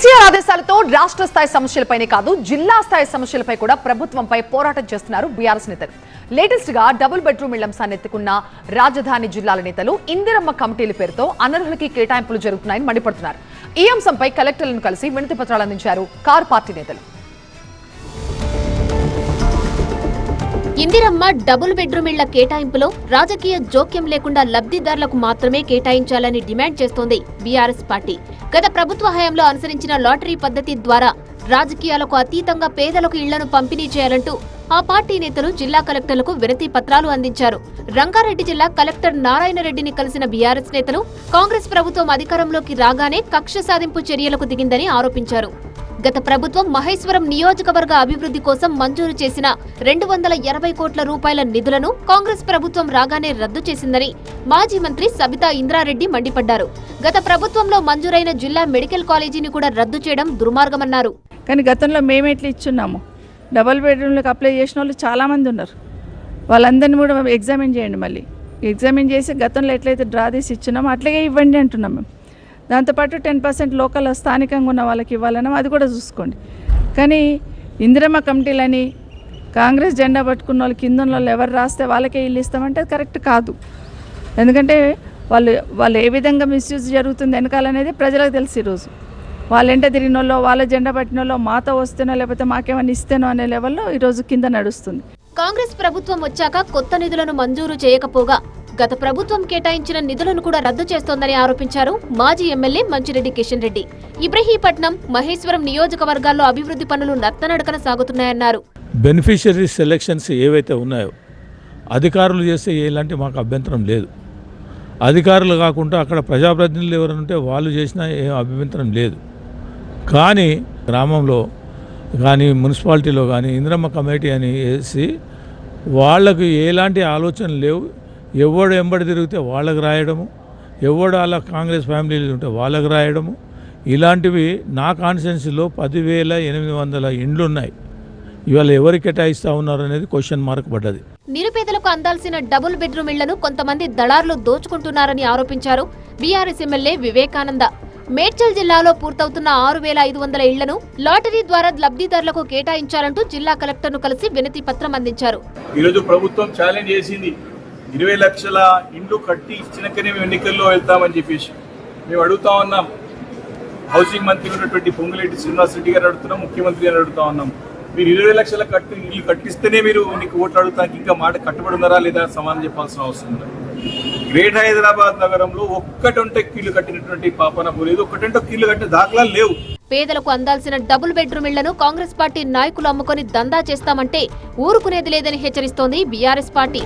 కేసీఆర్ ఆదేశాలతో రాష్ట్ర స్థాయి సమస్యలపైనే కాదు జిల్లా స్థాయి సమస్యలపై కూడా ప్రభుత్వంపై పోరాటం చేస్తున్నారు బీఆర్ఎస్ నేతలు. లేటెస్ట్ గా డబుల్ బెడ్రూమ్ ఇళ్ల అంశాన్ని ఎత్తుకున్న రాజధాని జిల్లాల నేతలు ఇందిరమ్మ కమిటీల పేరుతో అనర్హులకి కేటాయింపులు జరుగుతున్నాయని మండిపడుతున్నారు. ఈ అంశంపై కలెక్టర్లను కలిసి వినతి పత్రాలు అందించారు కార్ పార్టీ నేతలు. ఇందిరమ్మ డబుల్ బెడ్రూమ్ ఇళ్ల కేటాయింపులో రాజకీయ జోక్యం లేకుండా లబ్ధిదారులకు మాత్రమే కేటాయించాలని డిమాండ్ చేస్తోంది బీఆర్ఎస్ పార్టీ. గత ప్రభుత్వ హయాంలో అనుసరించిన లాటరీ పద్ధతి ద్వారా రాజకీయాలకు అతీతంగా పేదలకు ఇళ్లను పంపిణీ చేయాలంటూ ఆ పార్టీ నేతలు జిల్లా కలెక్టర్లకు వినతి పత్రాలు అందించారు. రంగారెడ్డి జిల్లా కలెక్టర్ నారాయణ రెడ్డిని కలిసిన బీఆర్ఎస్ నేతలు కాంగ్రెస్ ప్రభుత్వం అధికారంలోకి రాగానే కక్ష సాధింపు చర్యలకు దిగిందని ఆరోపించారు. గత ప్రభుత్వం మహేశ్వరం నియోజకవర్గ అభివృద్ధి కోసం మంజూరు చేసిన 280 కోట్ల రూపాయల నిధులను కాంగ్రెస్ ప్రభుత్వం రాగానే రద్దు చేసిందని మాజీ మంత్రి సబితా ఇంద్రారెడ్డి మండిపడ్డారు. గత ప్రభుత్వంలో మంజూరైన జిల్లా మెడికల్ కాలేజీని కూడా రద్దు చేయడం దుర్మార్గమన్నారు. కానీ గతంలో మేమెట్లా ఇచ్చున్నాము, డబుల్ బెడ్రూమ్లకు అప్లై చేసిన వాళ్ళు చాలామంది ఉన్నారు. వాళ్ళందరినీ కూడా ఎగ్జామిన్ చేయండి, మళ్ళీ ఎగ్జామిన్ చేసి గతంలో ఎట్లయితే డ్రా తీసి ఇచ్చున్నామో అట్లాగే ఇవ్వండి అంటున్నాం మేము. దాంతోపాటు 10% లోకల్ స్థానికంగా ఉన్న వాళ్ళకి ఇవ్వాలన్నా అది కూడా చూసుకోండి. కానీ ఇందిరమ్మ కమిటీలని కాంగ్రెస్ జెండా పట్టుకున్న వాళ్ళు కింద వాళ్ళు ఎవరు రాస్తే వాళ్ళకే ఇల్లు ఇస్తామంటే అది కరెక్ట్ కాదు. ఎందుకంటే వాళ్ళు ఏ విధంగా మిస్యూజ్ జరుగుతుంది వెనకాలనేది ప్రజలకు తెలుసు. ఈరోజు వాళ్ళంటే తిరిగిన వాళ్ళు, వాళ్ళ జెండా పట్టిన వాళ్ళు మాతో వస్తేనో లేకపోతే మాకేమైనా ఇస్తేనో అనే లెవెల్లో ఈరోజు కింద నడుస్తుంది. కాంగ్రెస్ ప్రభుత్వం వచ్చాక కొత్త నిధులను మంజూరు చేయకపోగా గత ప్రభుత్వం కేటాయించిన నిధులను కూడా రద్దు చేస్తోందని ఆరోపించారు మాజీ ఎమ్మెల్యే మంచిరెడ్డి కిషన్ రెడ్డి. ఇబ్రహీపట్నం, మహేశ్వరం నియోజకవర్గాల్లో అభివృద్ధి పనులు నత్తనడకన సాగుతున్నాయన్నారు. బెనిఫిషియరీ సెలెక్షన్స్ ఏవైతే ఉన్నాయో అధికారులు చేస్తే ఎలాంటి మాకు అభ్యంతరం లేదు. అధికారులు కాకుండా అక్కడ ప్రజాప్రతినిధులు ఎవరైనా ఉంటే వాళ్ళు చేసినా ఏ అభ్యంతరం లేదు. కానీ గ్రామంలో కానీ మున్సిపాలిటీలో కానీ ఇందిరమ్మ కమిటీ అని వేసి వాళ్లకు ఎలాంటి ఆలోచనలు లేవు. ఎవడు ఎంబడి తిరిగితే వాళ్ళకు రాయడము, ఎవడు అలా కాంగ్రెస్ ఫ్యామిలీలు ఉంటే వాళ్ళకు రాయడము, ఇలాంటివి నా కాన్స్టిట్యున్సీలో 10,800 ఇండ్లు ఉన్నాయి. ఇవాళ ఎవరు కేటాయిస్తూ ఉన్నారు అనేది క్వశ్చన్ మార్క్ పడ్డది. నిరుపేదలకు అందాల్సిన డబుల్ బెడ్రూమ్ ఇళ్లను కొంతమంది దళారులు దోచుకుంటున్నారని ఆరోపించారు బీఆర్ఎస్ ఎమ్మెల్యే వివేకానంద. మేడ్చల్ జిల్లాలో పూర్తవుతున్న 6,500 ఇళ్లను లాటరీ ద్వారా లబ్ధిదారులకు కేటాయించాలంటూ జిల్లా కలెక్టర్ను కలిసి వినతి పత్రం అందించారు. ఈరోజు ప్రభుత్వం ఛాలెంజ్ చేసింది 20 లక్షల ఇండ్లు కట్టి ఇచ్చినాకనే మేము ఎన్నికల్లో వెళ్తామని చెప్పేసి మేము అడుగుతా ఉన్నాం. హౌసింగ్ మంత్రి ఉన్నటువంటి పొంగులేటి శ్రీనివాస్ రెడ్డి గారు అడుగుతున్నాం, ముఖ్యమంత్రి గారు అడుగుతా ఉన్నాం. మీరు 20 లక్షల ఇల్లు కట్టిస్తేనే మీరు నీకు ఓట్లు అడుగుతానికి ఇంకా మాట కట్టుబడి ఉన్నారా లేదా సమానం చెప్పాల్సిన అవసరం ఉంది. గ్రేట్ హైదరాబాద్ నగరంలో ఒక్కటొంట ఇల్లు కట్టినటువంటి పాపన పోలేదు, ఒక్కటంట ఇల్లు కట్టిన దాఖలాలు లేవు. పేదలకు అందాల్సిన డబుల్ బెడ్రూమ్ ఇళ్లను కాంగ్రెస్ పార్టీ నాయకులు అమ్ముకొని దందా చేస్తామంటే ఊరుకునేది లేదని హెచ్చరిస్తోంది బీఆర్ఎస్ పార్టీ.